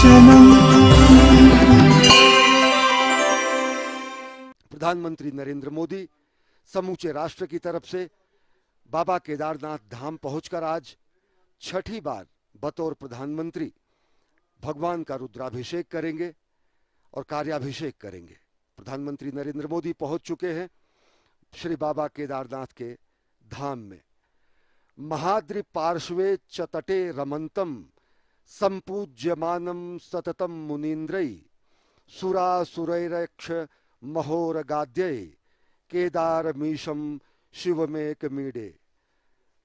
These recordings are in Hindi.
दर्शनम्। प्रधानमंत्री नरेंद्र मोदी समूचे राष्ट्र की तरफ से बाबा केदारनाथ धाम पहुंचकर आज छठी बार बतौर प्रधानमंत्री भगवान का रुद्राभिषेक करेंगे और कार्याभिषेक करेंगे। प्रधानमंत्री नरेंद्र मोदी पहुंच चुके हैं श्री बाबा केदारनाथ के धाम में। महाद्रि पार्श्वे च तटे रमंतम संपूज्यमानम सततम मुनीन्द्रै सुरासुरैरक्ष महोरगाद्यै केदारमीशम शिवमेकमीडे।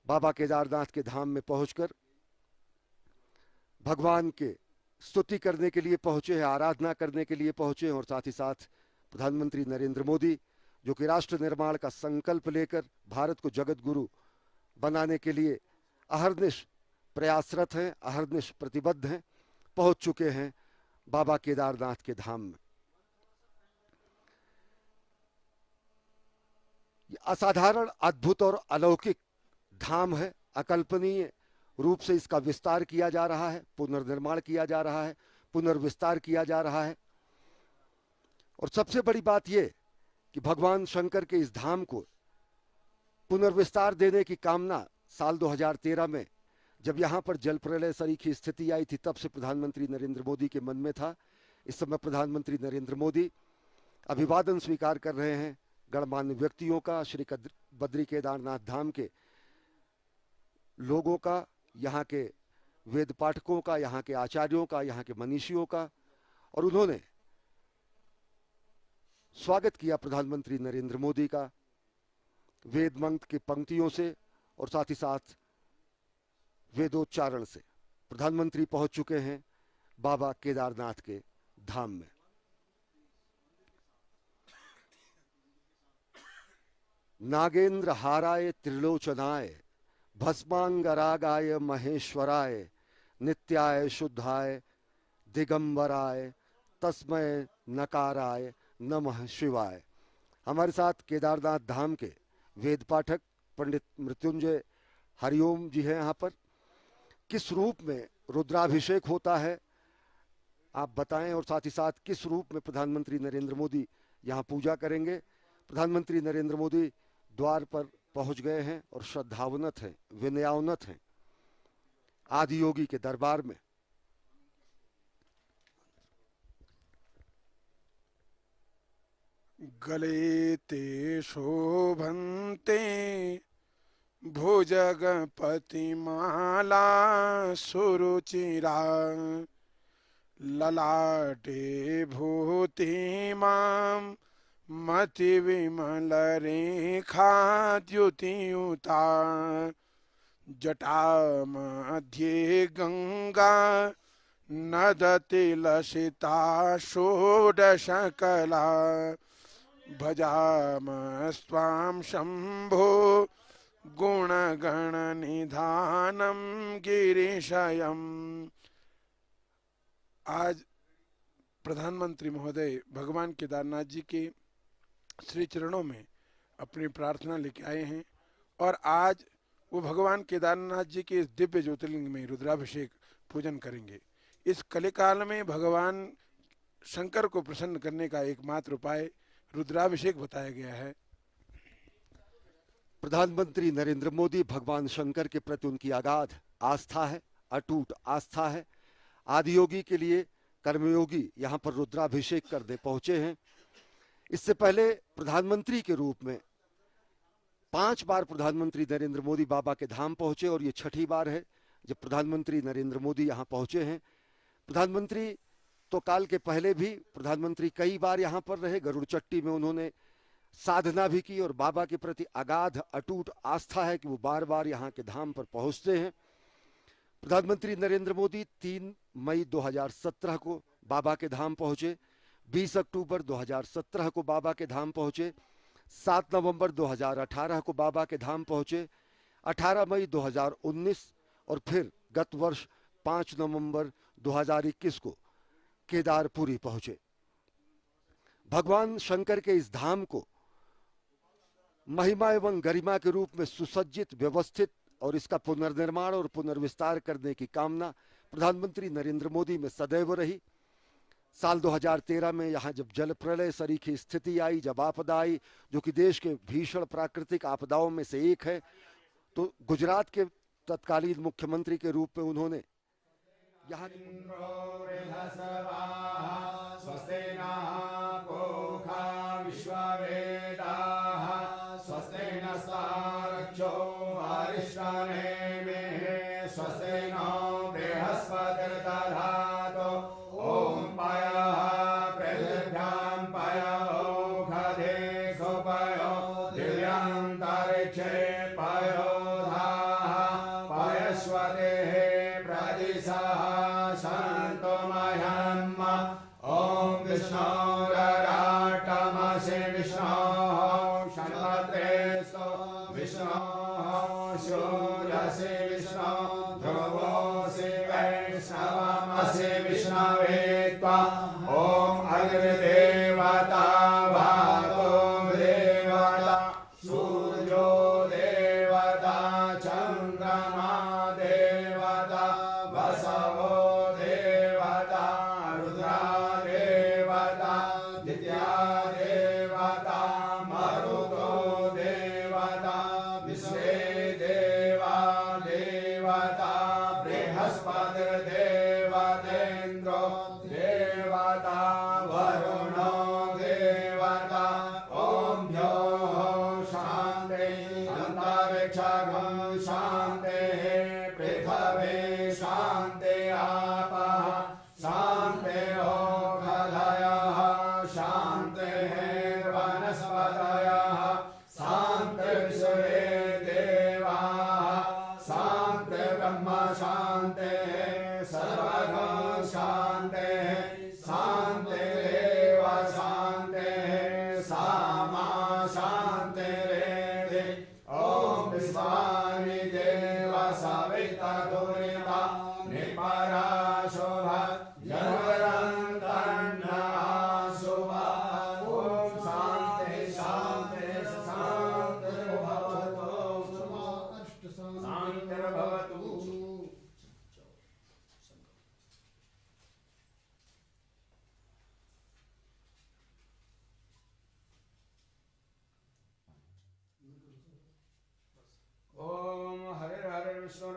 बाबा केदारनाथ के धाम में पहुंचकर भगवान के स्तुति करने के लिए पहुंचे हैं, आराधना करने के लिए पहुंचे हैं और साथ ही साथ प्रधानमंत्री नरेंद्र मोदी जो कि राष्ट्र निर्माण का संकल्प लेकर भारत को जगत गुरु बनाने के लिए अहर्निश प्रयासरत हैं, अहर्निश प्रतिबद्ध हैं, पहुंच चुके हैं बाबा केदारनाथ के धाम में। असाधारण, अद्भुत और अलौकिक धाम है। अकल्पनीय रूप से इसका विस्तार किया जा रहा है, पुनर्निर्माण किया जा रहा है, पुनर्विस्तार किया जा रहा है। और सबसे बड़ी बात यह कि भगवान शंकर के इस धाम को पुनर्विस्तार देने की कामना साल 2013 में जब यहां पर जल प्रलय सरीखी स्थिति आई थी तब से प्रधानमंत्री नरेंद्र मोदी के मन में था। इस समय प्रधानमंत्री नरेंद्र मोदी अभिवादन स्वीकार कर रहे हैं गणमान्य व्यक्तियों का, श्री बद्री केदारनाथ धाम के लोगों का, यहाँ के वेद पाठकों का, यहाँ के आचार्यों का, यहाँ के मनीषियों का। और उन्होंने स्वागत किया प्रधानमंत्री नरेंद्र मोदी का वेद मंत्र की पंक्तियों से और साथ ही साथ वेदोच्चारण से। प्रधानमंत्री पहुंच चुके हैं बाबा केदारनाथ के धाम में। नागेंद्र हाराय त्रिलोचनाय भस्मांगरागाय महेश्वराय नित्याय शुद्धाय दिगंबराय तस्मय नकाराय नमः शिवाय। हमारे साथ केदारनाथ धाम के वेद पाठक पंडित मृत्युंजय हरिओम जी हैं। यहाँ पर किस रूप में रुद्राभिषेक होता है आप बताएं और साथ ही साथ किस रूप में प्रधानमंत्री नरेंद्र मोदी यहाँ पूजा करेंगे। प्रधानमंत्री नरेंद्र मोदी द्वार पर पहुंच गए हैं और श्रद्धावनत हैं, विनयावनत हैं आदि योगी के दरबार में। गले ते शोभन्ते भुजगपति माला सुरुचिरा ललाटे भूतिमां मति विमल रेखा द्युतियुता जटा मध्ये गंगा नदति लसिता षोडशकला भजामस्त्वां शंभो गुणगण निधानम गिरीशयम्। आज प्रधानमंत्री महोदय भगवान केदारनाथ जी के श्री चरणों में अपनी प्रार्थना लेके आए हैं और आज वो भगवान केदारनाथ जी के इस दिव्य ज्योतिर्लिंग में रुद्राभिषेक पूजन करेंगे। इस कलिकाल में भगवान शंकर को प्रसन्न करने का एकमात्र उपाय रुद्राभिषेक बताया गया है। प्रधानमंत्री नरेंद्र मोदी भगवान शंकर के प्रति उनकी अगाध आस्था है, अटूट आस्था है। आदियोगी के लिए कर्मयोगी यहाँ पर रुद्राभिषेक करने पहुंचे हैं। इससे पहले प्रधानमंत्री के रूप में 5 बार प्रधानमंत्री नरेंद्र मोदी बाबा के धाम पहुंचे और ये छठी बार है जब प्रधानमंत्री नरेंद्र मोदी यहाँ पहुंचे हैं। प्रधानमंत्री तो काल के पहले भी प्रधानमंत्री कई बार यहाँ पर रहे। गरुड़ चट्टी में उन्होंने साधना भी की और बाबा के प्रति अगाध अटूट आस्था है कि वो बार बार यहाँ के धाम पर पहुँचते हैं। प्रधानमंत्री नरेंद्र मोदी 3 मई 2017 को बाबा के धाम पहुँचे, 20 अक्टूबर 2017 को बाबा के धाम पहुँचे, 7 नवंबर 2018 को बाबा के धाम पहुँचे, 18 मई 2019 और फिर गत वर्ष 5 नवंबर 2021 को केदारपुरी पहुँचे। भगवान शंकर के इस धाम को महिमा एवं गरिमा के रूप में सुसज्जित, व्यवस्थित और इसका पुनर्निर्माण और पुनर्विस्तार करने की कामना प्रधानमंत्री नरेंद्र मोदी में सदैव रही। साल 2013 में यहाँ जब जल प्रलय सरीखी स्थिति आई, जब आपदा आई जो कि देश के भीषण प्राकृतिक आपदाओं में से एक है, तो गुजरात के तत्कालीन मुख्यमंत्री के रूप में उन्होंने यहाँ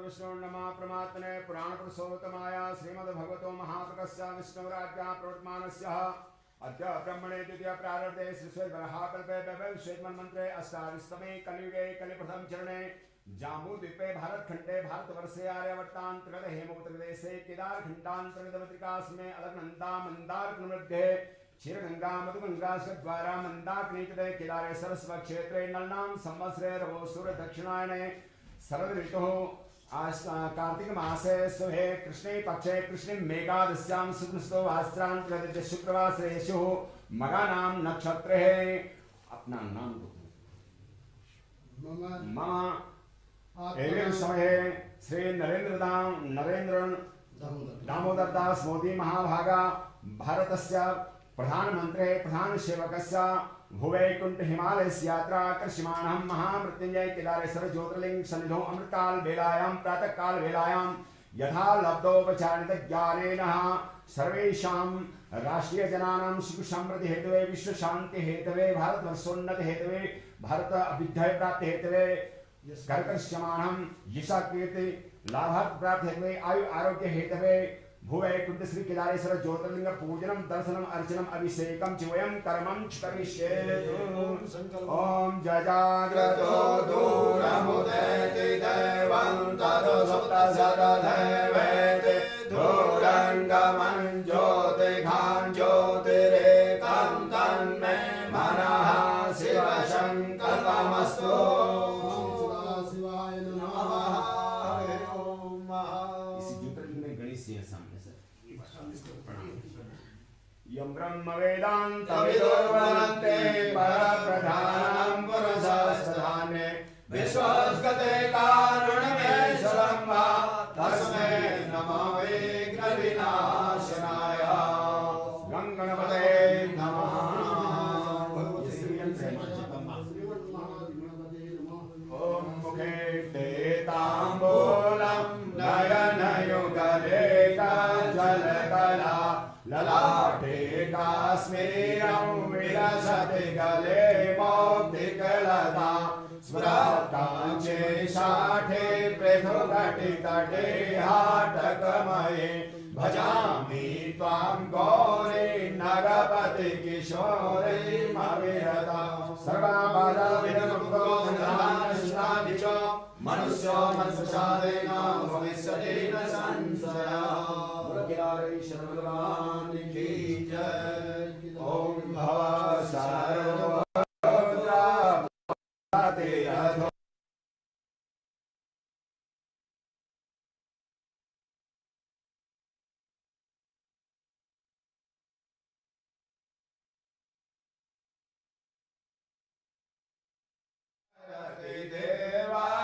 विष्णु नमा परमात्मने पुराण पुरुषोत्तमाय श्रीमद्भगवतो महाप्रकस्य विष्णुराज्ञा प्रवर्तमानस्य अद्य ब्रह्मणे द्वितीय प्रारब्धे श्रीश्वरबरहाकल्पे वैवस्वैतमन्त्रे अष्टादशतमे कलियुगे कलिप्रथम चरणे जाम्बूद्वीपे भारतखण्डे भारतवर्षे आर्यावर्तान्तर्गत हेमवतप्रदेशे केदारखण्डान्तर्गतपत्रिकास्मे अलकनन्दा मन्दारकमध्ये क्षीरगंगा मधुगंगा द्वारा मंदाकिनीतटे केदारे सरस्वक्षेत्रे नलनां संवत्सरे रवोऽसुर दक्षिणायने शरद ऋतुः कार्तिक मासे सुहे कृष्णे पक्षे कृष्णे मेघादस्यां शुक्लस्तो वास्त्रांतर्गत शुक्रवासरेषु मगा नाम नक्षत्र है। अपना नाम मम एवं समय श्री नरेंद्र दामोदर दास मोदी महाभागा भारतस्य प्रधानमंत्री प्रधान सेवकस्य भुवैकुंठ हिमालय यात्रा आकर्षमाणं महामृत्युंजय केदारेश्वर ज्योतिर्लिंग सन्निधौ अमृतकाल वेलायां प्रातः काल वेलायां यथा लब्धोपचारित ज्ञानेन सर्वेषां राष्ट्रीय जनानां सुख समृद्धि हेतवे विश्व शांति हेतवे भारत वर्षोन्नति हेतवे भारत अभ्युदय प्राप्ति हेतवे कर्कश्यमाणं यशा कीर्ति लाभार्थ प्राप्ति हेतवे आयु आरोग्य हेतवे भुवैकुंठ श्री केदारेश्वर ज्योतिर्लिंग पूजनम दर्शनम अर्चनम अभिषेकम च वयं कर्मं करिष्ये। ओम जजाग्रतो दूरमुदेति दैवं ततो सप्तशतदैवेति दूरङ्गमं ज्योतिघां ज्योतिरेकं तन्मे मनः शिवसङ्कल्पमस्तु। यं ब्रह्म वेदान्तविदुर्वदन्ते परप्रधानं पुरुषस्तधाने विश्वस्गते कारुण्यमेश्वरं वा तस्मै नमो विघ्नविनाशनाय गणपते नमः। ॐ मुखे ते ताम्बूलं नयनयुगलं गले जलकला ललाटे काश्मीरं विलसति गले मौक्तिकलता स्मृताञ्चे शाठे पृथुघटितटे हाटकमये भजामि त्वां गौरी नगपति किशोरीमविरता सर्वबाधाविमुक्तो धनाश्नादि च मनुष्यो मनसुषादेन भविष्यति न संशयः। भगवान् की जय। ओम भव सर्वभूताते अधो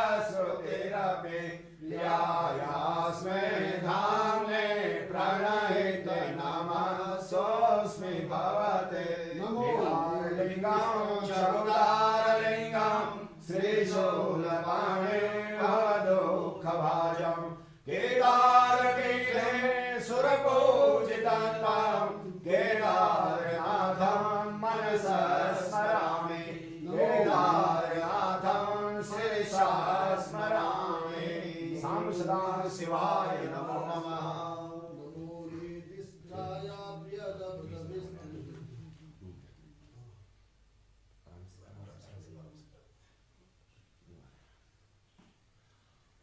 देवासुतिरपि प्रियायास्मै धाम्ने प्रणहित नमः सोऽस्मि भवते लिङ्गं चौदारलिङ्गं श्रीशूलपाणे दुःखभाजं केदारपीठे सुरपूजितं केदारनाथं मनसा स्मरामि केदारनाथं शिरसा स्मरामि। सां सदा शिवाय नमो नमः।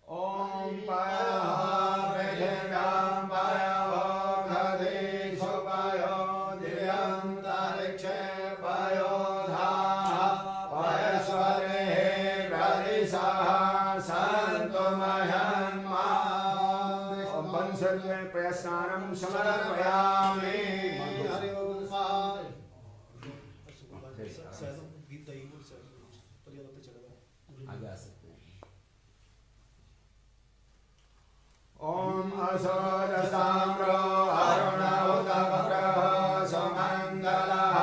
ओम पयः पयः सुपयो दिव्यं तरिक्षे पयो धाः पयस्वरे प्रदिशः सन्तु मह्यन्मा। पंचमे प्रयस्नानं समर्पयामि। ओम असोदसाम्रो अरुणोदकप्रः सुमङ्गलः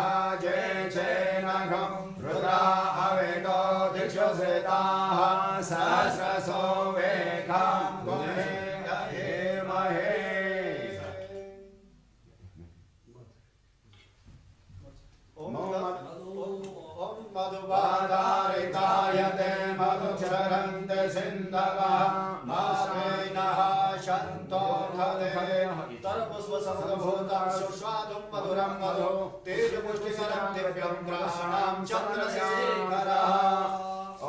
जयचेनघं रुद्रा अवेदो दिक्षुश्रिताः सहस्रसो वेगां गुणे गहेमहे। ओम मधुबाधारितायते मधुचरन्ते सिन्धवः मास्मेनः शन्तो धरे तरपुष्पसमभूतं सुस्वादुं मधुरं मधु तेजपुष्टिकरं दिव्यं ग्राणां चन्द्रशेखरः।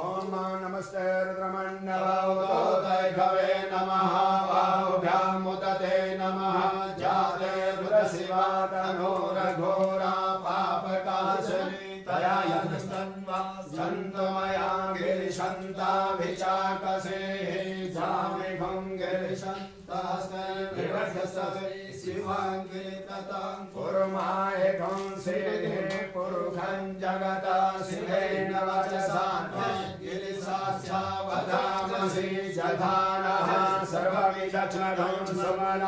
ओम नमस्ते रुद्रमण्डलोदयघवे नमः बाहुभ्यां उदते नमः जाते रुद्रशिवा तनोरघोरा पापकाशिनी तया यस्तन्वा सन्तमया गिरिशन्ताभिचाकसे जामिघं गिरिशन्तास्मै विवर्धस्ते शिवाङ्गिरिततां कुर्मायकं सिद्धे पुरुषं जगता शिवेन वचसा गिरिसाक्षावधामसि जधानः सर्वविलक्षणं सुमन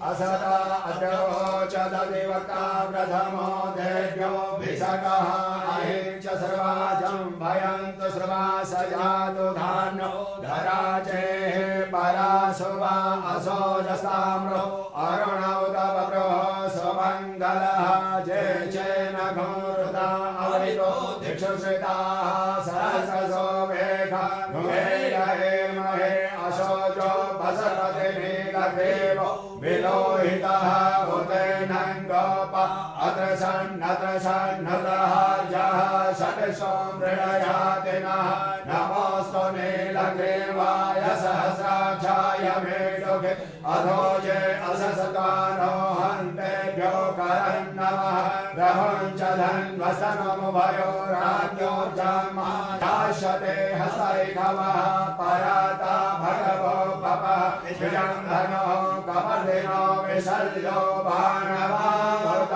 असदा अद्योचददिवक्ता प्रथमो देव्यो भिषकः अहिं च सर्वाजं भयन्तु सर्वासजातु धान्यो धराजेः पराशुवा असोजसाम्रो अरुणौदवप्रो सुमङ्गलः जय चेनघो रुदा अवरितो दिक्षुश्रिताः सहस्रसो वेगा गुहेमहे अशोचो भसपति नीलदेव विलोहितः उदयनं गोप अत्र सन्नतः जः षट्सो मृडयातिनः नमोऽस्तु नीलग्रीवाय सहस्राक्षाय मेढुके अधोजे अससकारो हन्तेभ्यो करन्नमः रहुं च धन्वसनमुभयो राज्ञोर्जन्मा दास्यते हस्तैघवः पराता भगवो पपः विजन्धनो कपर्दिनो विसर्जो भानवाहुत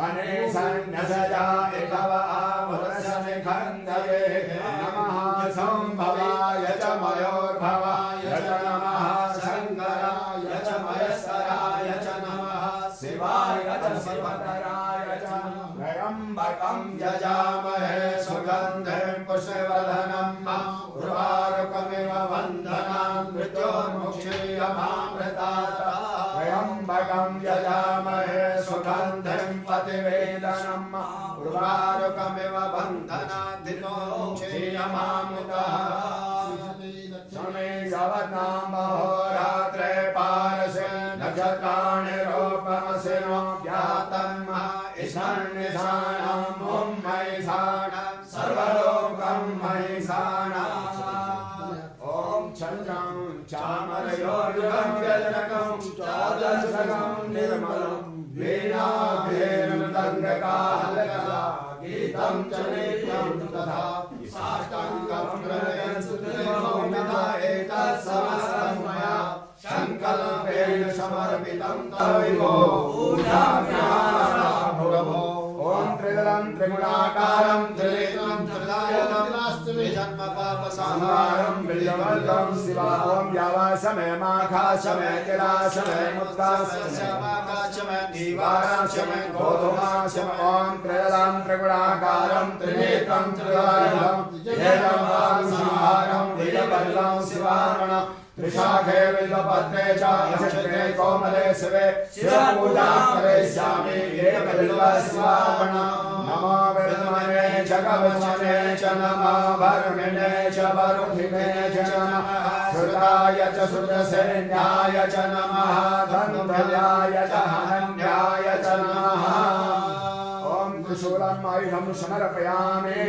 अनेसन्नसजा इकव आमुदशनिखन्दये नमः संभवाय च मयोर्भवाय च नमः शङ्कराय च मयस्कराय च नमः शिवाय च शिवतराय च त्र्यम्बकं यजामहे सुगन्धिं पुष्पवर्धनं उर्वारुकमिव वन्दनां मृत्योर्मुक्षीयमामृतात् नक्षत्राणि रूपमसिनो ज्ञातं ईशान्यशानम् ॐ महेशानं सर्वलोकं महेशानम् ॐ चन्द्रं चामरयोर्युगं व्यजनकं चादशकं निर्मलं वीणाभेर्मृदङ्गकाहलकला गीतं च नित्यं तथा साष्टाङ्गं प्रणयस्तुतिर्भौमिता एतत्समस्तं मया संकल्पेन समर्पितं तविभो पूजाम्यहं भुवो ॐ त्रिदलं त्रिगुणाकारं त्रिनेत्रं त्रिदायनं जन्म पाप संहारं विजयवल्लभं शिवा ॐ यावासमय माघासमय तिलासमय मुक्तासमय दीवारासमय गोधूमासमय ॐ त्रिदलं त्रिगुणाकारं त्रिनेत्रं त्रिदायनं जन्म पाप संहारं विजयवल्लभं शिवार्पण त्रिशाखे विल्लपत्रे च नक्षत्रे कोमले शिवे शिवपूजां करिष्यामि एकबिल्वशिवार्पण नमो विद्महे जगवचने च नमो वर्मिणे च वरुधिने च नमः श्रुताय च श्रुतसेन्याय च नमः धन्वयाय च हन्याय च नमः ॐ त्रिशूलं आयुधं समर्पयामि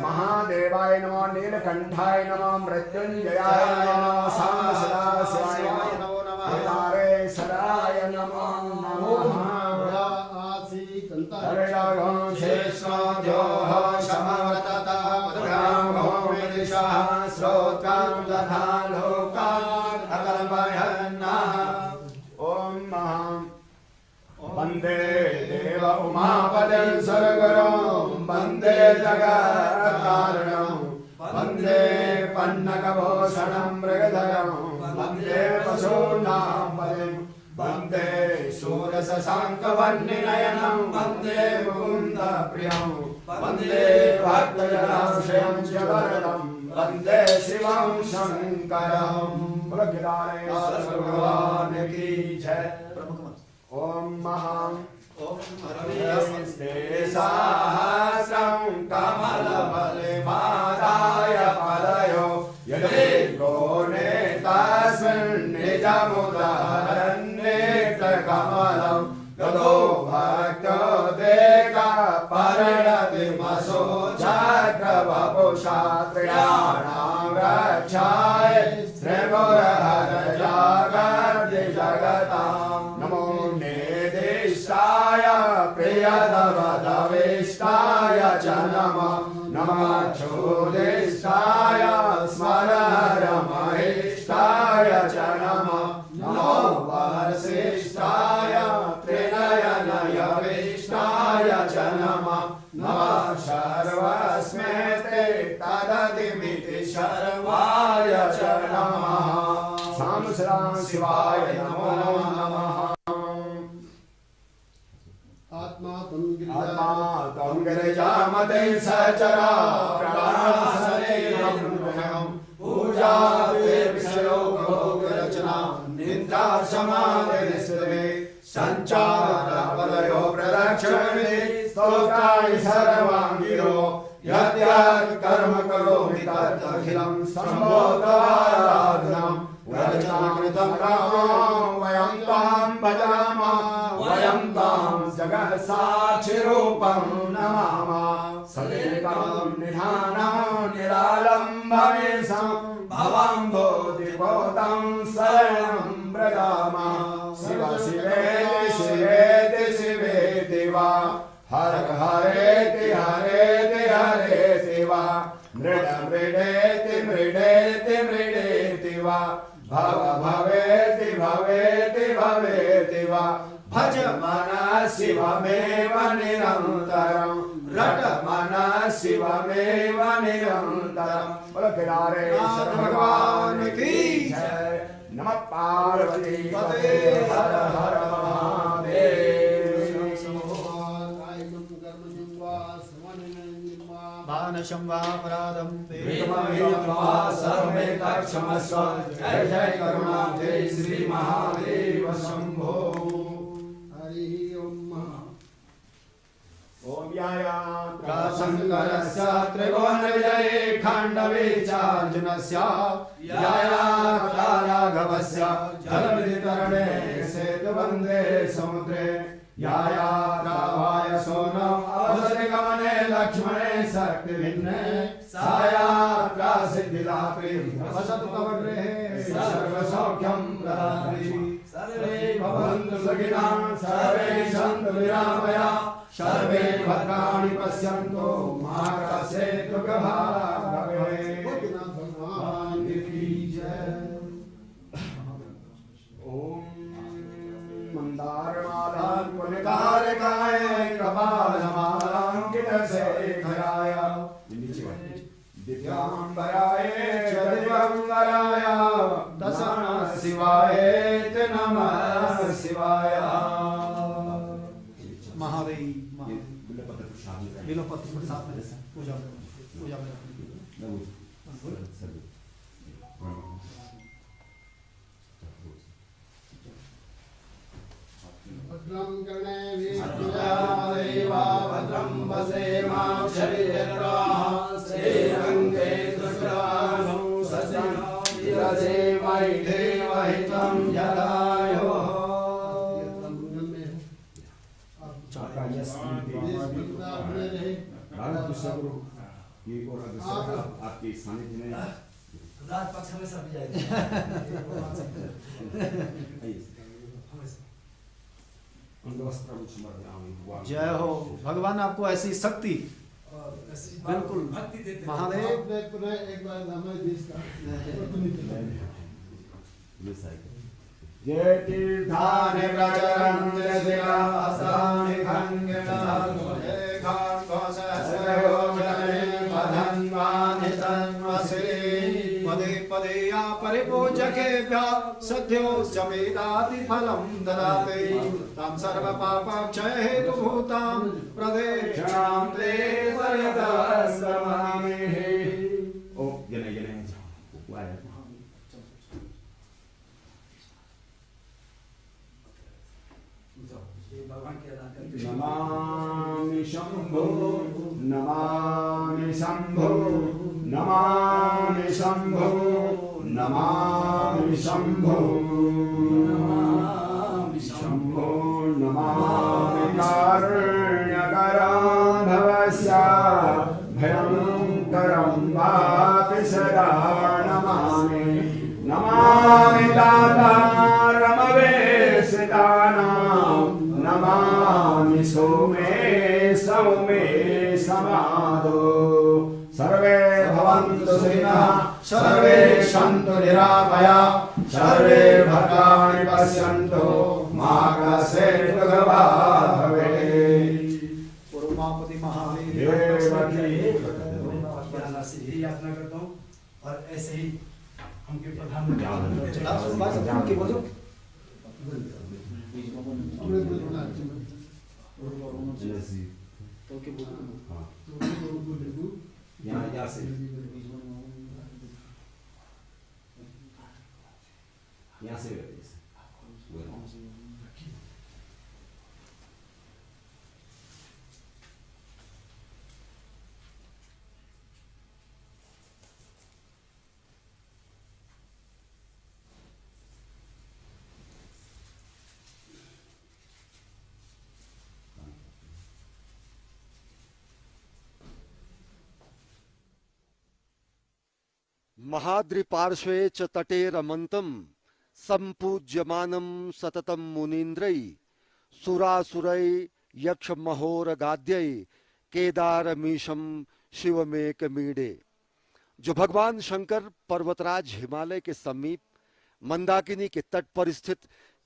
महादेवाय नमो नीलकण्ठाय नमो मृत्युञ्जयाय नमो सामसदाशिवाय नमो केदारेश्वराय नमो नमः हरिणागं शेषोऽध्योः समवर्तता मधुरां विदिशः श्रोत्रं तथा लोकान् अकल्पयन्नः ॐ वन्दे देव उमापदं सर्वगुरुं वन्दे जगत्कारणं वन्दे पन्नगभूषणं मृगधरं वन्दे पशूनां पतिं वन्दे शूरशशाङ्कवह्निनयनं वन्दे मुकुन्दप्रियं वन्दे भक्तजनाश्रयं च वरदं वन्दे शिवं शङ्करं भगवान् की जय। ॐ महां सहस्रं कमलबलिमादाय पदयो यदि गोने तस्मिन् निजमुदाहरन्नेत्रकमलं ततो भक्तो देकपर्णतिमसो चक्रवपुषा त्रयाणां रक्षाय श्रीगुरहरजागर्ति जगतां नमो निर्दिष्टाय प्रियतमदविष्टाय च नमः नमः चोदिष्टाय स्मररमहिष्टाय च नमः नमो वसिष्ठाय त्रिनयनयविष्टाय च नमः नमः सर्वस्मै तदतिमिति शर्वाय च नमः सामसरा शिवाय नमो नमः आत्मा तं गिरिजामते सचरा प्राणशरीरं पूजा विषयो भोगरचना निद्रा समाधिस्वे संचारपदयो प्रदक्षिणे स्तोत्राणि सर्वाङ्गिरो यद्यत् कर्म करोमि तदखिलं सम्भोगाराधनं व्रजनाकृतं रामं वयं तां भजामः वयं तां जगत्साक्षिरूपं नमामः सदेकं निधानं निरालम्बमेशं भवं बोधिपोतं शरणं व्रजामः शिव शिवेति शिवेति शिवेति वा हर हरेति हरेति हरेति वा मृड मृडेति मृडेति मृडेति वा भव भवेति भवेति भवेति वा भज मन शिवमेव निरन्तरं रट मन शिवमेव निरन्तरं बोलो केदारेश्वर भगवान की जय। नमः पार्वती पते हर हर महादेव। मानशं वा अपराधं सर्वमेतत्क्षमस्व जय जय करुणाब्धे श्री महादेव शंभो। हरि ओम यायात्रशङ्करस्य त्रिभुवनविजये खाण्डवे चार्जुनस्य यायात्राराघवस्य जलनिधितरणे सेतुबन्धे समुद्रे यायात्रावाय सोनो अवसरिगमने लक्ष्मणे शक्तिभिन्ने सायात्रा सिद्धिदात्री वसतु कवरे सर्वसौख्यं प्रदात्री सर्वे भवन्तु सुखिनः सर्वे सन्तु निरामया सर्वे भद्राणि पश्यन्तु मा कश्चित् दुःखभाग् भवेत्। भगवान की जय। ओम मंदारमालां पुनिकारकाय कपालमालांकितशेखराय दिव्यांबराय च दिव्यांबराय दशनः शिवाय ते नमः शिवाय। महादेव बिलोपत्र प्रसाद में पूजा में भद्रं कर्णेभिः भद्रं वसेमाक्षभिर्यजत्राः श्रीरङ्गे दुष्टानो सज्जनोरसेमहि देवहितं जलायोः। आपके सानिध्य में राज पक्ष में सब जाएगा। जय हो भगवान, आपको ऐसी शक्ति बिल्कुल भक्ति देते महादेव। एक बार हमारे देश का जय तीर्थानि प्रचरन्ति शिलासानि खण्डितानि खाङ्घोषसयोजने पदन्वानि तन्वसि पदे पदे या परिपूजकेभ्यः सद्यो समेदाति फलं ददाति तं सर्वपापक्षय हेतुभूतां प्रदेशां ते पर्यदस्महे। ओ जने जने भगवान के अदा करके नमामि शंभो नमामि शंभो नमामि शंभो नमामि शंभो नमामि शंभो नमामि कारुण्यकरं भवस्य भयंकरं वापि सदा नमामि नमामि दातारमवेशितानां नमामि सोमे सौमे समादो। सर्वे भवन्तु सुखिनः सर्वे सन्तु निरामया सर्वे भद्राणि पश्यन्तु मा कश्चित् दुःखभाग् भवेत्। उमापति महादेव से यही याचना करता हूँ और ऐसे ही हमके प्रधानमंत्री यहाँ से महाद्रिपार्श्वे च तटे रमन्तं सम्पूज्यमानं सततं मुनीन्द्रै सुरासुरै यक्षमहोरगाद्यै केदारमीशं शिवमेकमीडे। जो भगवान शंकर पर्वतराज हिमालय के समीप मंदाकिनी के तट पर स्थित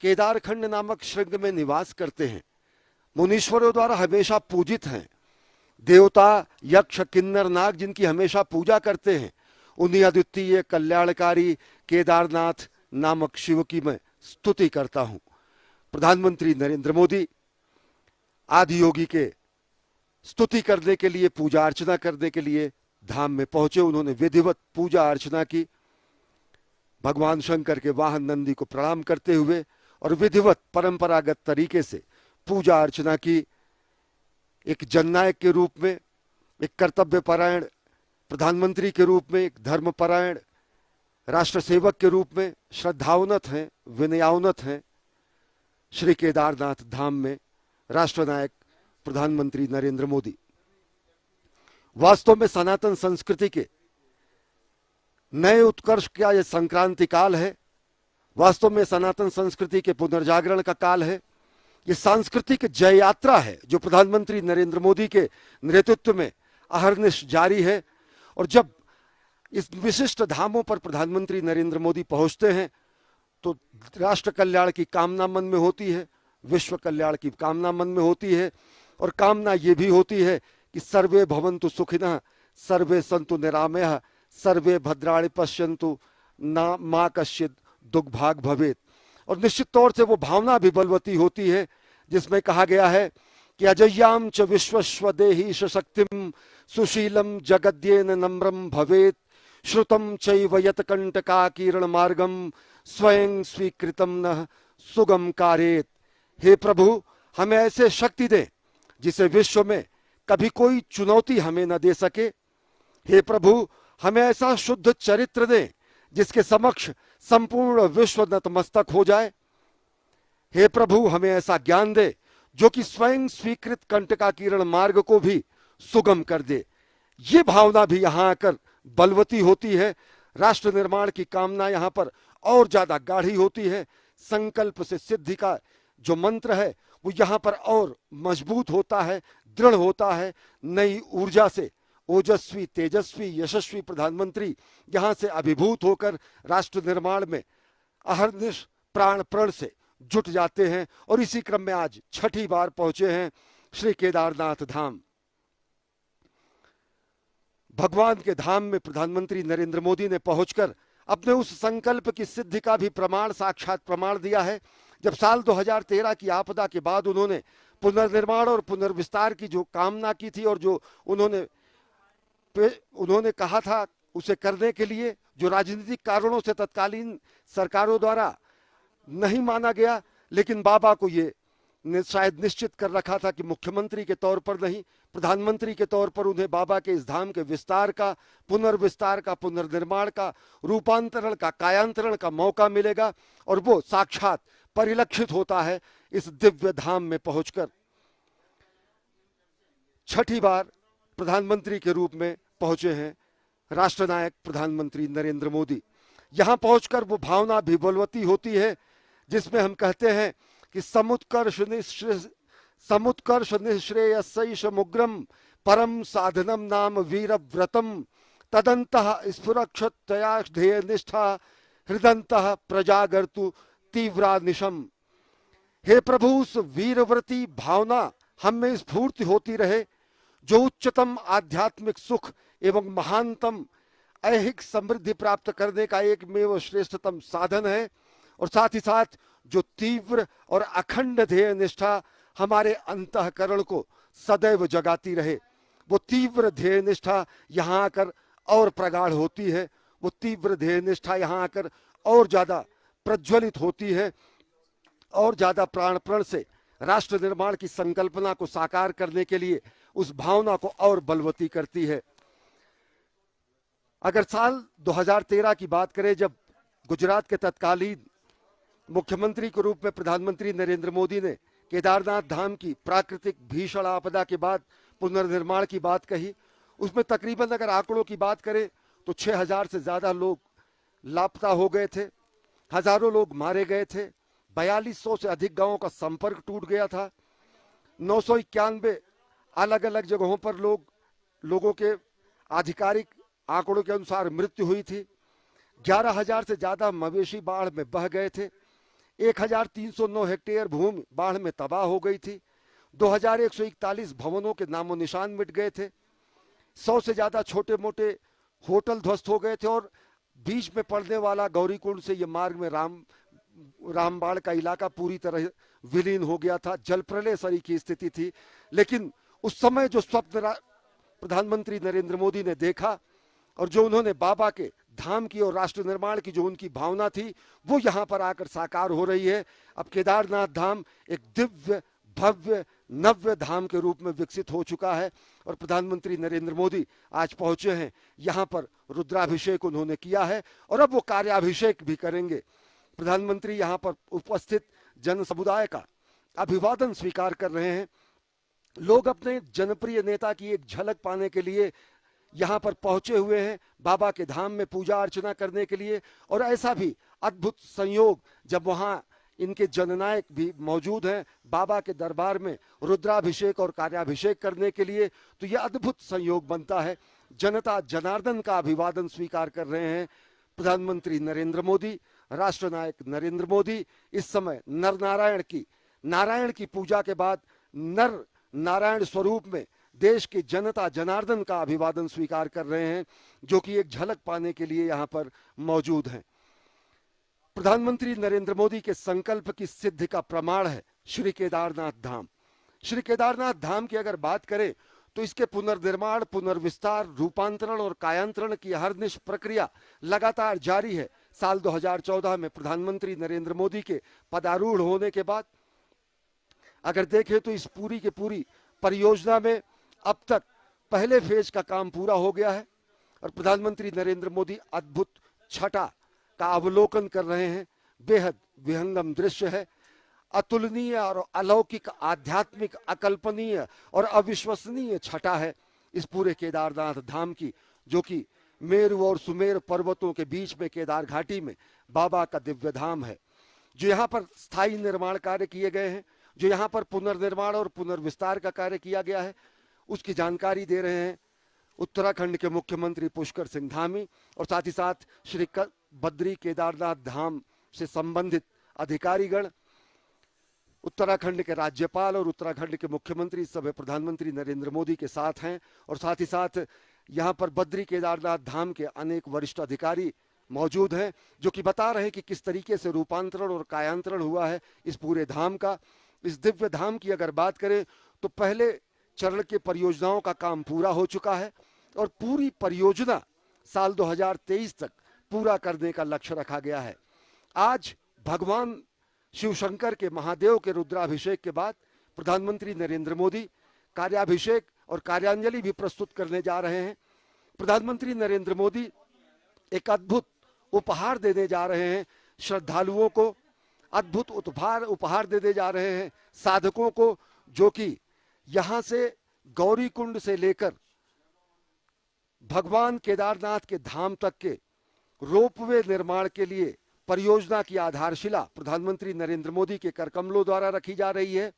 केदारखंड नामक श्रृंग में निवास करते हैं, मुनीश्वरों द्वारा हमेशा पूजित हैं। देवता यक्ष किन्नर नाग जिनकी हमेशा पूजा करते हैं, उन्हीं अद्वितीय कल्याणकारी केदारनाथ नामक शिव की मैं स्तुति करता हूं। प्रधानमंत्री नरेंद्र मोदी आदि योगी के स्तुति करने के लिए, पूजा अर्चना करने के लिए धाम में पहुंचे। उन्होंने विधिवत पूजा अर्चना की, भगवान शंकर के वाहन नंदी को प्रणाम करते हुए और विधिवत परंपरागत तरीके से पूजा अर्चना की। एक जननायक के रूप में, एक कर्तव्यपरायण प्रधानमंत्री के रूप में, एक धर्मपरायण राष्ट्र सेवक के रूप में श्रद्धाउन्नत हैं, विनयाउन्नत हैं। श्री केदारनाथ धाम में राष्ट्रनायक प्रधानमंत्री नरेंद्र मोदी। वास्तव में सनातन संस्कृति के नए उत्कर्ष का यह संक्रांति काल है। वास्तव में सनातन संस्कृति के पुनर्जागरण का काल है। ये सांस्कृतिक जय यात्रा है जो प्रधानमंत्री नरेंद्र मोदी के नेतृत्व में अहर्निश जारी है। और जब इस विशिष्ट धामों पर प्रधानमंत्री नरेंद्र मोदी पहुंचते हैं तो राष्ट्र कल्याण की कामना मन में होती है, विश्व कल्याण की कामना मन में होती है, और कामना ये भी होती है कि सर्वे भवन्तु सुखिनः, सर्वे सन्तु निरामयः, सर्वे भद्राणि पश्यन्तु मा कश्चित् दुर्भाग् भवेत्। और निश्चित तौर से वो भावना भी बलवती होती है जिसमें कहा गया है कि अजय्याम च विश्वस्व देहि शक्तिम सुशीलम जगद्येन नम्रम भवेत्, श्रुतम चैव यत कंटका किरण मार्गम स्वयं स्वीकृतम न सुगम कारेत। हे प्रभु, हमें ऐसे शक्ति दे जिसे विश्व में कभी कोई चुनौती हमें न दे सके। हे प्रभु, हमें ऐसा शुद्ध चरित्र दे जिसके समक्ष संपूर्ण विश्व नतमस्तक हो जाए। हे प्रभु, हमें ऐसा ज्ञान दे जो कि स्वयं स्वीकृत कंटका किरण मार्ग को भी सुगम कर दे। ये भावना भी यहाँ आकर बलवती होती है। राष्ट्र निर्माण की कामना यहाँ पर और ज्यादा गाढ़ी होती है। संकल्प से सिद्धि का जो मंत्र है वो यहाँ पर और मजबूत होता है, दृढ़ होता है। नई ऊर्जा से ओजस्वी, तेजस्वी, यशस्वी प्रधानमंत्री यहाँ से अभिभूत होकर राष्ट्र निर्माण में अहर्निश प्राण प्रण से जुट जाते हैं। और इसी क्रम में आज छठी बार पहुंचे हैं श्री केदारनाथ धाम। भगवान के धाम में प्रधानमंत्री नरेंद्र मोदी ने पहुंचकर अपने उस संकल्प की सिद्धि का भी प्रमाण, साक्षात प्रमाण दिया है। जब साल 2013 की आपदा के बाद उन्होंने पुनर्निर्माण और पुनर्विस्तार की जो कामना की थी और जो उन्होंने कहा था उसे करने के लिए, जो राजनीतिक कारणों से तत्कालीन सरकारों द्वारा नहीं माना गया, लेकिन बाबा को ये शायद निश्चित कर रखा था कि मुख्यमंत्री के तौर पर नहीं, प्रधानमंत्री के तौर पर उन्हें बाबा के इस धाम के विस्तार का, पुनर्विस्तार का, पुनर्निर्माण का, रूपांतरण का, कायांतरण का मौका मिलेगा। और वो साक्षात परिलक्षित होता है इस दिव्य धाम में पहुंचकर। छठी बार प्रधानमंत्री के रूप में पहुंचे हैं राष्ट्रनायक प्रधानमंत्री नरेंद्र मोदी। यहां पहुंचकर वो भावना भी बलवती होती है जिसमें हम कहते हैं कि समुत्कर्ष निःश्रेयसैष मुग्रम परम साधनम नाम वीर व्रतम तदंतः स्फुरक्षतया ध्येय निष्ठा हृदंतः प्रजागर्तु तीव्रा निशम। हे प्रभु, उस वीरव्रती भावना हम में स्फूर्ति होती रहे जो उच्चतम आध्यात्मिक सुख एवं महानतम ऐहिक समृद्धि प्राप्त करने का एकमेव श्रेष्ठतम साधन है। और साथ ही साथ जो तीव्र और अखंड ध्येय निष्ठा हमारे अंतःकरण को सदैव जगाती रहे, वो तीव्र ध्येय निष्ठा यहाँ आकर और प्रगाढ़ होती है। वो तीव्र ध्येय निष्ठा यहाँ आकर और ज्यादा प्रज्वलित होती है और ज्यादा प्राणप्रण से राष्ट्र निर्माण की संकल्पना को साकार करने के लिए उस भावना को और बलवती करती है। अगर साल 2013 की बात करें, जब गुजरात के तत्कालीन मुख्यमंत्री के रूप में प्रधानमंत्री नरेंद्र मोदी ने केदारनाथ धाम की प्राकृतिक भीषण आपदा के बाद पुनर्निर्माण की बात कही, उसमें तकरीबन अगर आंकड़ों की बात करें तो 6000 से ज्यादा लोग लापता हो गए थे, हजारों लोग मारे गए थे, 4200 से अधिक गांवों का संपर्क टूट गया था, 991 अलग अलग जगहों पर लोगों के आधिकारिक आंकड़ों के अनुसार मृत्यु हुई थी, 11000 से ज्यादा मवेशी बाढ़ में बह गए थे, 1309 हेक्टेयर भूमि बाढ़ में तबाह हो गई थी, 2141 भवनों के नामो निशान मिट गए थे, 100 से ज्यादा छोटे मोटे होटल ध्वस्त हो गए थे और बीच में पड़ने वाला गौरीकुंड से ये मार्ग में रामबाड़ का इलाका पूरी तरह विलीन हो गया था। जल प्रलय सरी की स्थिति थी। लेकिन उस समय जो स्वप्न प्रधानमंत्री नरेंद्र मोदी ने देखा और जो उन्होंने बाबा के धाम की और राष्ट्र निर्माण की जो उनकी भावना थी, वो यहाँ पर आकर साकार हो रही है। अब केदारनाथ धाम एक दिव्य भव्य नव्य धाम के रूप में विकसित हो चुका है और प्रधानमंत्री नरेंद्र मोदी आज पहुंचे हैं यहाँ पर। रुद्राभिषेक उन्होंने किया है और अब वो कार्याभिषेक भी करेंगे। प्रधानमंत्री यहाँ पर उपस्थित जन समुदाय का अभिवादन स्वीकार कर रहे हैं। लोग अपने जनप्रिय नेता की एक झलक पाने के लिए यहाँ पर पहुंचे हुए हैं, बाबा के धाम में पूजा अर्चना करने के लिए। और ऐसा भी अद्भुत संयोग जब वहाँ इनके जननायक भी मौजूद हैं बाबा के दरबार में रुद्राभिषेक और कार्याभिषेक करने के लिए, तो यह अद्भुत संयोग बनता है। जनता जनार्दन का अभिवादन स्वीकार कर रहे हैं प्रधानमंत्री नरेंद्र मोदी, राष्ट्रनायक नरेंद्र मोदी। इस समय नर नारायण की पूजा के बाद नर नारायण स्वरूप में देश की जनता जनार्दन का अभिवादन स्वीकार कर रहे हैं, जो कि एक झलक पाने के लिए यहाँ पर मौजूद हैं। प्रधानमंत्री नरेंद्र मोदी के संकल्प की सिद्धि का प्रमाण है श्री केदारनाथ धाम। श्री केदारनाथ धाम की अगर बात करें तो इसके पुनर्निर्माण, पुनर्विस्तार, रूपांतरण और कायांतरण की अहर्निश प्रक्रिया लगातार जारी है। साल 2014 में प्रधानमंत्री नरेंद्र मोदी के पदारूढ़ होने के बाद अगर देखें तो इस पूरी की पूरी परियोजना में अब तक पहले फेज का काम पूरा हो गया है और प्रधानमंत्री नरेंद्र मोदी अद्भुत छटा का अवलोकन कर रहे हैं। बेहद विहंगम दृश्य है, अतुलनीय और अलौकिक, आध्यात्मिक, अकल्पनीय और अविश्वसनीय छटा है इस पूरे केदारनाथ धाम की, जो कि मेरु और सुमेर पर्वतों के बीच में केदार घाटी में बाबा का दिव्य धाम है। जो यहाँ पर स्थायी निर्माण कार्य किए गए हैं, जो यहाँ पर पुनर्निर्माण और पुनर्विस्तार का कार्य किया गया है, उसकी जानकारी दे रहे हैं उत्तराखंड के मुख्यमंत्री पुष्कर सिंह धामी और साथ ही साथ श्री बद्री केदारनाथ धाम से संबंधित अधिकारीगण, उत्तराखंड के राज्यपाल और उत्तराखंड के मुख्यमंत्री सब प्रधानमंत्री नरेंद्र मोदी के साथ हैं। और साथ ही साथ यहाँ पर बद्री केदारनाथ धाम के अनेक वरिष्ठ अधिकारी मौजूद हैं, जो कि बता रहे हैं कि किस तरीके से रूपांतरण और कायांतरण हुआ है इस पूरे धाम का। इस दिव्य धाम की अगर बात करें तो पहले चरण के परियोजनाओं का काम पूरा हो चुका है और पूरी परियोजना साल 2023 तक पूरा करने का लक्ष्य रखा गया है। आज भगवान शिव शंकर के महादेव के रुद्राभिषेक के बाद प्रधानमंत्री नरेंद्र मोदी कार्याभिषेक और कार्यांजलि भी प्रस्तुत करने जा रहे हैं। प्रधानमंत्री नरेंद्र मोदी एक अद्भुत उपहार देने जा रहे हैं श्रद्धालुओं को, अद्भुत उपहार देने जा रहे हैं साधकों को, जो कि यहाँ से गौरीकुंड से लेकर भगवान केदारनाथ के धाम तक के रोपवे निर्माण के लिए परियोजना की आधारशिला प्रधानमंत्री नरेंद्र मोदी के करकमलों द्वारा रखी जा रही है।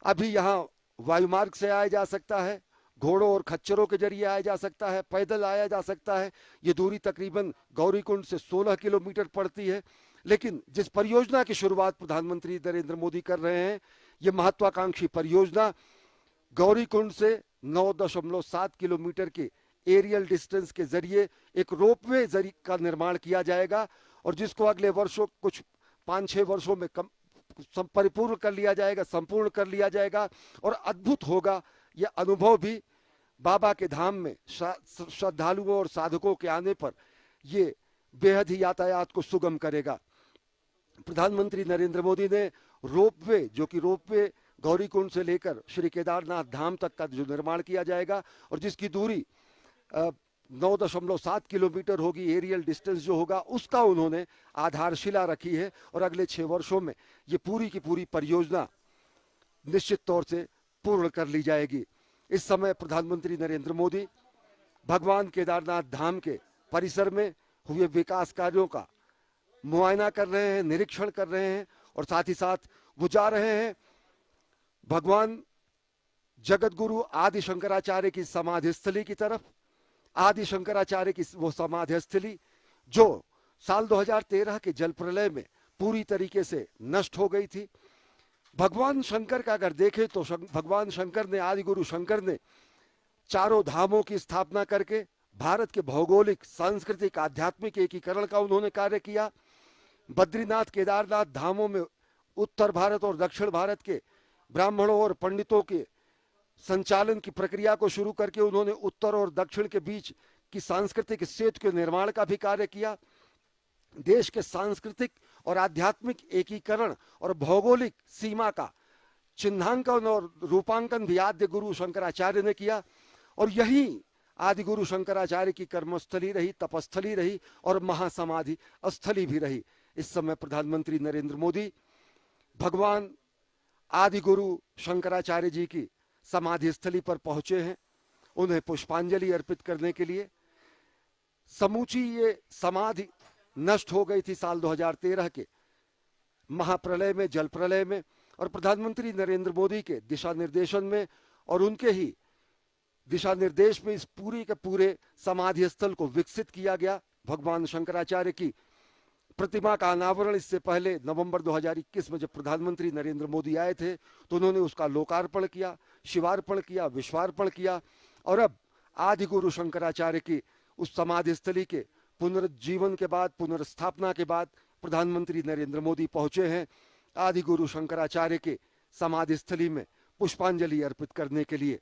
अभी यहाँ वायुमार्ग से आया जा सकता है, घोड़ों और खच्चरों के जरिए आया जा सकता है, पैदल आया जा सकता है। ये दूरी तकरीबन गौरीकुंड से 16 किलोमीटर पड़ती है। लेकिन जिस परियोजना की शुरुआत प्रधानमंत्री नरेंद्र मोदी कर रहे हैं, ये महत्वाकांक्षी परियोजना गौरीकुंड से 9.7 किलोमीटर के एरियल डिस्टेंस के जरिए एक रोपवे का निर्माण किया जाएगा और जिसको अगले वर्षों, कुछ 5-6 वर्षों में परिपूर्ण कर लिया जाएगा, संपूर्ण कर लिया जाएगा। और अद्भुत होगा यह अनुभव भी बाबा के धाम में श्रद्धालुओं और साधकों के आने पर ये बेहद ही यातायात को सुगम करेगा। प्रधानमंत्री नरेंद्र मोदी ने रोपवे, जो कि रोपवे गौरीकुंड से लेकर श्री केदारनाथ धाम तक का जो निर्माण किया जाएगा और जिसकी दूरी 9.7 किलोमीटर होगी, एरियल डिस्टेंस जो होगा उसका उन्होंने आधारशिला रखी है। और अगले 6 वर्षों में ये पूरी की पूरी परियोजना निश्चित तौर से पूर्ण कर ली जाएगी। इस समय प्रधानमंत्री नरेंद्र मोदी भगवान केदारनाथ धाम के परिसर में हुए विकास कार्यों का मुआयना कर रहे हैं, निरीक्षण कर रहे हैं और साथ ही साथ वो जा रहे हैं भगवान जगत गुरु आदि शंकराचार्य की समाधि स्थली की तरफ। आदि शंकराचार्य की वो समाधि स्थली जो साल 2013 के जल प्रलय में पूरी तरीके से नष्ट हो गई थी। भगवान शंकर का अगर देखें तो भगवान शंकर ने, आदि गुरु शंकर ने चारों धामों की स्थापना करके भारत के भौगोलिक, सांस्कृतिक, आध्यात्मिक एकीकरण का उन्होंने कार्य किया। बद्रीनाथ, केदारनाथ धामों में उत्तर भारत और दक्षिण भारत के ब्राह्मणों और पंडितों के संचालन की प्रक्रिया को शुरू करके उन्होंने उत्तर और दक्षिण के बीच की सांस्कृतिक सेतु के निर्माण का भी कार्य किया। देश के सांस्कृतिक और आध्यात्मिक एकीकरण और भौगोलिक सीमा का चिन्हांकन और रूपांकन भी आद्य गुरु शंकराचार्य ने किया और यही आदि गुरु शंकराचार्य की कर्मस्थली रही, तपस्थली रही और महासमाधि स्थली भी रही। इस समय प्रधानमंत्री नरेंद्र मोदी भगवान आदि गुरु शंकराचार्य जी की समाधि स्थली पर पहुंचे हैं उन्हें पुष्पांजलि अर्पित करने के लिए। समूची ये समाधि नष्ट हो गई थी साल 2013 के महाप्रलय में, जल प्रलय में, और प्रधानमंत्री नरेंद्र मोदी के दिशा निर्देशन में और उनके ही दिशा निर्देश में इस पूरी के पूरे समाधि स्थल को विकसित किया गया। भगवान शंकराचार्य की प्रतिमा का अनावरण इससे पहले नवंबर 2021 में जब प्रधानमंत्री नरेंद्र मोदी आए थे तो उन्होंने उसका लोकार्पण किया, शिवार्पण किया, विश्वार्पण किया, और अब आदि गुरु शंकराचार्य की उस समाधि स्थली के पुनरुज्जीवन के बाद, पुनर्स्थापना के बाद प्रधानमंत्री नरेंद्र मोदी पहुंचे हैं आदि गुरु शंकराचार्य के समाधि स्थली में पुष्पांजलि अर्पित करने के लिए।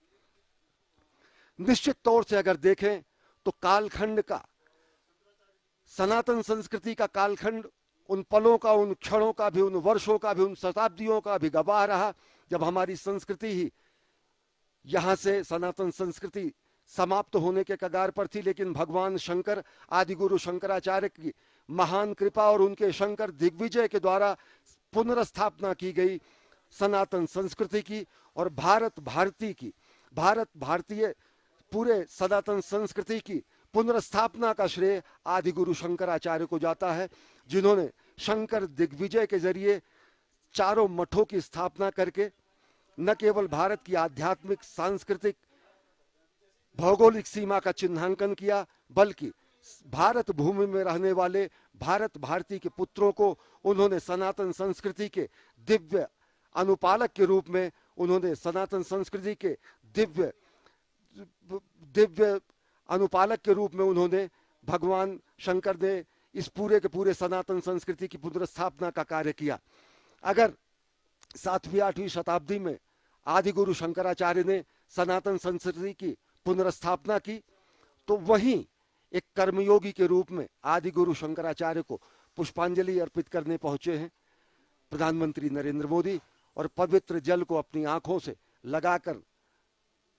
निश्चित तौर से अगर देखें तो कालखंड का, सनातन संस्कृति का कालखंड उन पलों का, उन क्षणों का भी, उन वर्षों का भी, उन शताब्दियों का भी गवाह रहा जब हमारी संस्कृति ही यहां से, सनातन संस्कृति समाप्त होने के कगार पर थी। लेकिन भगवान शंकर, आदि गुरु शंकराचार्य की महान कृपा और उनके शंकर दिग्विजय के द्वारा पुनर्स्थापना की गई सनातन संस्कृति की और भारत भारतीय पूरे सनातन संस्कृति की पुनर्स्थापना का श्रेय आदि गुरु शंकराचार्य को जाता है, जिन्होंने शंकर दिग्विजय के जरिए चारों मठों की स्थापना करके न केवल भारत की आध्यात्मिक, सांस्कृतिक, भौगोलिक सीमा का चिन्हांकन किया, बल्कि भारत भूमि में रहने वाले भारत भारती के पुत्रों को उन्होंने सनातन संस्कृति के दिव्य अनुपालक के रूप में, उन्होंने सनातन संस्कृति के दिव्य अनुपालक के रूप में उन्होंने, भगवान शंकर ने इस पूरे के पूरे सनातन संस्कृति की पुनर्स्थापना का कार्य किया। अगर 7वीं-8वीं शताब्दी में आदि गुरु शंकराचार्य ने सनातन संस्कृति की पुनर्स्थापना की, तो वहीं एक कर्मयोगी के रूप में आदि गुरु शंकराचार्य को पुष्पांजलि अर्पित करने पहुंचे हैं प्रधानमंत्री नरेंद्र मोदी, और पवित्र जल को अपनी आंखों से लगाकर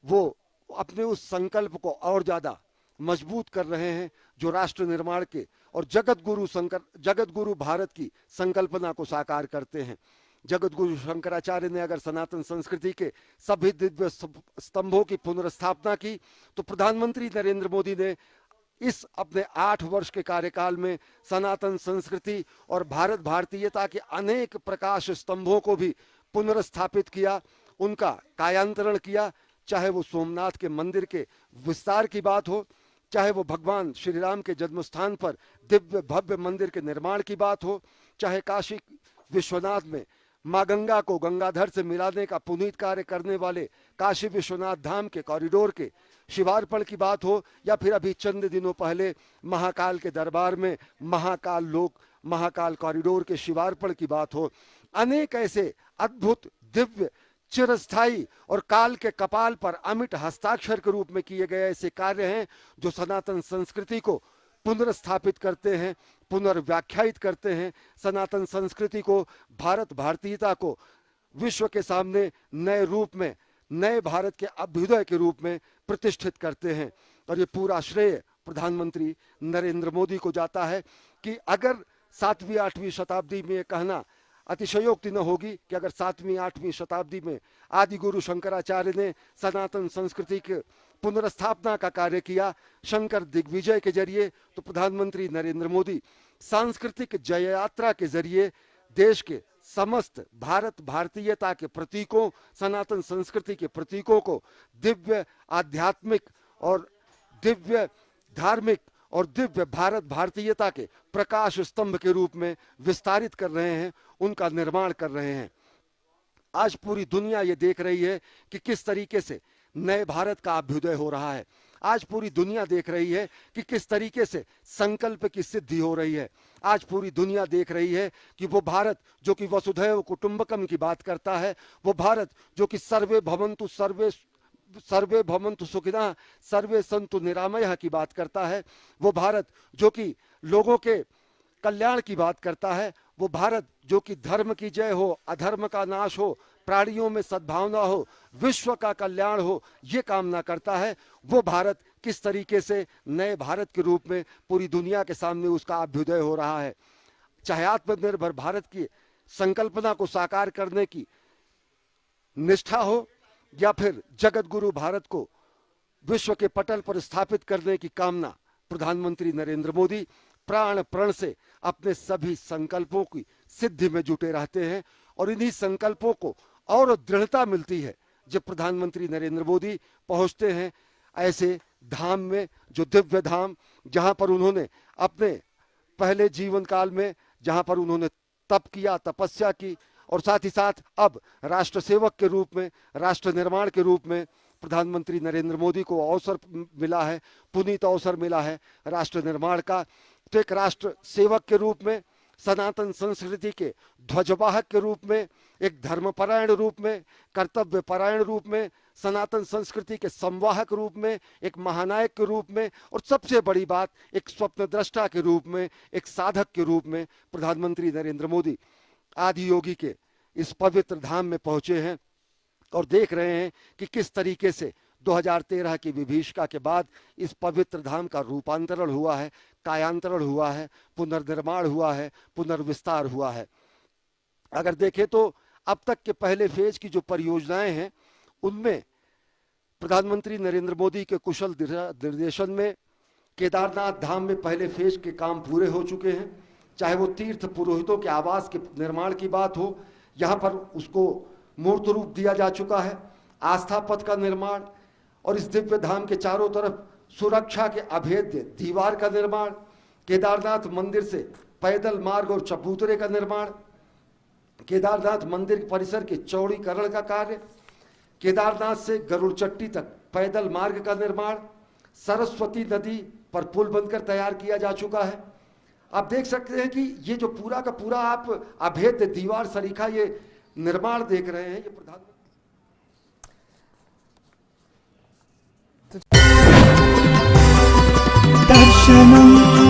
वो अपने उस संकल्प को और ज्यादा मजबूत कर रहे हैं जो राष्ट्र निर्माण के और जगत गुरु भारत की संकल्पना को साकार करते हैं। जगत गुरु शंकराचार्य ने अगर सनातन संस्कृति के सभी दिव्य स्तंभों की पुनर्स्थापना की, तो प्रधानमंत्री नरेंद्र मोदी ने इस अपने 8 वर्ष के कार्यकाल में सनातन संस्कृति और भारत भारतीयता के अनेक प्रकाश स्तंभों को भी पुनर्स्थापित किया, उनका कायांतरण किया। चाहे वो सोमनाथ के मंदिर के विस्तार की बात हो, चाहे वो भगवान श्री राम के जन्मस्थान पर दिव्य भव्य मंदिर के निर्माण की बात हो, चाहे काशी विश्वनाथ में माँ गंगा को गंगाधर से मिलाने का पुनीत कार्य करने वाले काशी विश्वनाथ धाम के कॉरिडोर के शिवार्पण की बात हो, या फिर अभी चंद दिनों पहले महाकाल के दरबार में महाकाल कॉरिडोर के शिवार्पण की बात हो। अनेक ऐसे अद्भुत, दिव्य, चिरस्थायी और काल के कपाल पर अमिट हस्ताक्षर के रूप में किए गए ऐसे कार्य हैं जो सनातन संस्कृति को पुनर्स्थापित करते हैं, पुनर्व्याख्यायित करते हैं, सनातन संस्कृति को, भारत भारतीयता को विश्व के सामने नए रूप में, नए भारत के अभ्युदय के रूप में प्रतिष्ठित करते हैं। और ये पूरा श्रेय प्रधानमंत्री नरेंद्र मोदी को जाता है कि अगर 7वीं-8वीं शताब्दी में ये कहना अतिशयोक्ति न होगी कि अगर 7वीं-8वीं शताब्दी में आदि गुरु शंकराचार्य ने सनातन संस्कृति के पुनर्स्थापना का कार्य किया शंकर दिग्विजय के जरिए, तो प्रधानमंत्री नरेंद्र मोदी सांस्कृतिक जय यात्रा के जरिए देश के समस्त भारत भारतीयता के प्रतीकों, सनातन संस्कृति के प्रतीकों को दिव्य आध्यात्मिक और दिव्य धार्मिक और दिव्य भारत भारतीयता के प्रकाश स्तंभ के रूप में विस्तारित कर रहे हैं, उनका निर्माण कर रहे हैं। आज पूरी दुनिया ये देख रही है कि किस तरीके से नए भारत का अभ्युदय हो रहा है। आज पूरी दुनिया देख रही है कि किस तरीके से संकल्प की सिद्धि हो रही है। आज पूरी दुनिया देख रही है कि वो भारत जो कि वसुधैव कुटुंबकम की बात करता है, वो भारत जो कि सर्वे भवन्तु सुखिनः सर्वे सन्तु निरामयः की बात करता है, वो भारत जो कि लोगों के कल्याण की बात करता है, वो भारत जो कि धर्म की जय हो, अधर्म का नाश हो, प्राणियों में सद्भावना हो, विश्व का कल्याण हो, ये कामना करता है। वो भारत किस तरीके से नए भारत के रूप में पूरी दुनिया के सामने उसका अभ्युदय हो रहा है। चाहे आत्मनिर्भर भारत की संकल्पना को साकार करने की निष्ठा हो, या फिर जगत गुरु भारत को विश्व के पटल पर स्थापित करने की कामना, प्रधानमंत्री नरेंद्र मोदी प्राण प्रण से अपने सभी संकल्पों की सिद्धि में जुटे रहते हैं। और इन्हीं संकल्पों को और दृढ़ता मिलती है जब प्रधानमंत्री नरेंद्र मोदी पहुंचते हैं ऐसे धाम में, जो दिव्य धाम, जहां पर उन्होंने अपने पहले जीवन काल में, जहां पर उन्होंने तप किया, तपस्या की, और साथ ही साथ अब राष्ट्र सेवक के रूप में, राष्ट्र निर्माण के रूप में प्रधानमंत्री नरेंद्र मोदी को अवसर मिला है, पुनीत अवसर मिला है राष्ट्र निर्माण का। तो एक राष्ट्र सेवक के रूप में, सनातन संस्कृति के ध्वजवाहक के रूप में, एक धर्मपरायण रूप में, कर्तव्यपरायण रूप में, सनातन संस्कृति के संवाहक रूप में, एक महानायक के रूप में, और सबसे बड़ी बात एक स्वप्नद्रष्टा के रूप में, एक साधक के रूप में प्रधानमंत्री नरेंद्र मोदी आदि योगी के इस पवित्र धाम में पहुंचे हैं। और देख रहे हैं कि किस तरीके से 2013 की विभीषिका के बाद इस पवित्र धाम का रूपांतरण हुआ है, कायांतरण हुआ है, पुनर्निर्माण हुआ है, पुनर्विस्तार हुआ है। अगर देखें तो अब तक के पहले फेज की जो परियोजनाएं हैं उनमें प्रधानमंत्री नरेंद्र मोदी के कुशल निर्देशन में केदारनाथ धाम में पहले फेज के काम पूरे हो चुके हैं। चाहे वो तीर्थ पुरोहितों के आवास के निर्माण की बात हो, यहाँ पर उसको मूर्त रूप दिया जा चुका है। आस्था पथ का निर्माण और इस दिव्य धाम के चारों तरफ सुरक्षा के अभेद्य दीवार का निर्माण, केदारनाथ मंदिर से पैदल मार्ग और चबूतरे का निर्माण, केदारनाथ मंदिर परिसर के चौड़ीकरण का कार्य, केदारनाथ से गरुड़ चट्टी तक पैदल मार्ग का निर्माण, सरस्वती नदी पर पुल बनकर तैयार किया जा चुका है। आप देख सकते हैं कि ये जो पूरा का पूरा आप अभेद्य दीवार सरीखा ये निर्माण देख रहे हैं, ये प्रधानमंत्री दर्शनम्